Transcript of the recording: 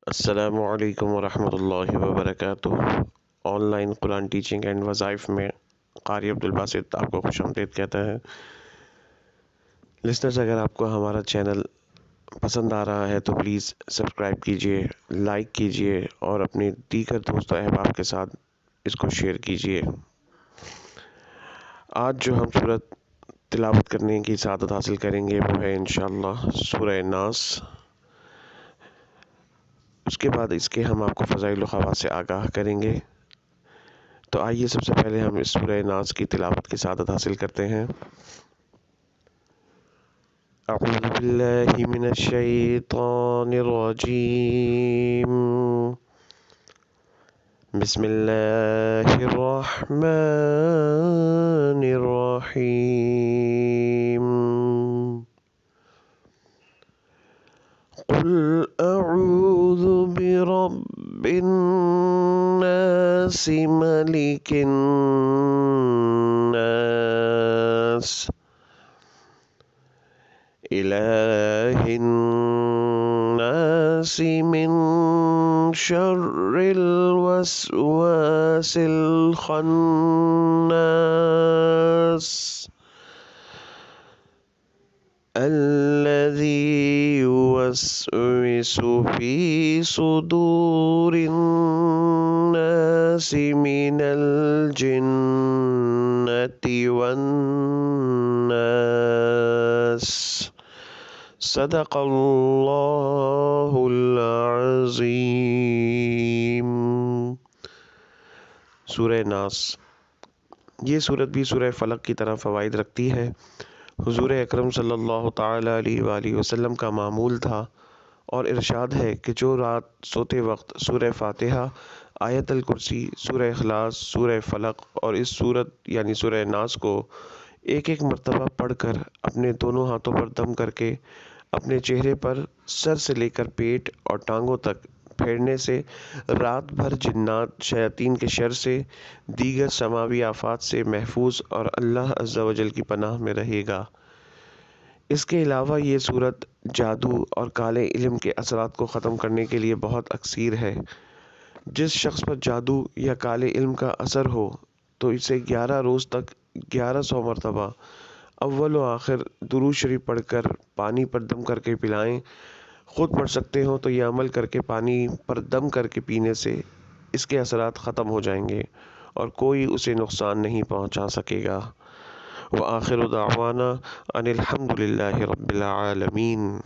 अस्सलामु अलैकुम वरहमतुल्लाहि वबरकातुह। ऑनलाइन कुरान टीचिंग एंड वज़ाइफ में क़ारी अब्दुल बासित आपको खुशामदीद कहता है। लिस्टनर्स, अगर आपको हमारा चैनल पसंद आ रहा है तो प्लीज़ सब्सक्राइब कीजिए, लाइक कीजिए और अपने दीगर दोस्तों अहबाब के साथ इसको शेयर कीजिए। आज जो हम सूरत तिलावत करने की सादत हासिल करेंगे वो है इंशाअल्लाह सूरह नास। उसके बाद इसके हम आपको फ़ज़ाइल व ख़वास से आगाह करेंगे। तो आइए सबसे पहले हम इस सूरह नास की तिलावत की सादत हासिल करते हैं। अऊज़ु बिल्लाहि मिनश शैतानिर रजीम। बिस्मिल्लाहिर रहमानिर रहीम। क़ुल अऊज़ु बिरब्बिन नास मलिकिन नास इलाहिन नास मिन शर्रिल वस्वासिल खन्नास अल्लज़ी युवस्विसु फ़ी सुदूरिन नासि मिनल जिन्नति वन्नास। सदक़ल्लाहुल अज़ीम। सूरह नास, ये सूरत भी सूरह फ़लक की तरह फ़वाइद रखती है। हुज़ूर अकरम सल्लल्लाहु ताला अलैहि वसल्लम का मामूल था और इरशाद है कि जो रात सोते वक्त सूरह फ़ातिहा, आयतल कुर्सी, सूरह इखलास, सूरह फ़लक और इस सूरत यानी सूरह नास को एक एक मरतबा पढ़कर अपने दोनों हाथों पर दम करके अपने चेहरे पर सर से लेकर पेट और टांगों तक फेरने से रात भर जिन्नात शयातीन के शर से, दीगर समावी आफात से महफूज और अल्लाह अज़्ज़ा वजल की पनाह में रहेगा। इसके अलावा ये सूरत जादू और काले इल्म के असरात को ख़त्म करने के लिए बहुत अक्सीर है। जिस शख्स पर जादू या काले इल्म का असर हो तो इसे 11 रोज़ तक 1100 मरतबा अव्वल व आखिर दुरूद शरीफ पढ़कर पानी पर दम करके पिलाएं। ख़ुद पढ़ सकते हो तो यह अमल करके पानी पर दम करके पीने से इसके असरात ख़त्म हो जाएंगे और कोई उसे नुकसान नहीं पहुंचा सकेगा। व आखिरु दावाना अनिल हम्दुलिल्लाहि रब्बिल आलमीन।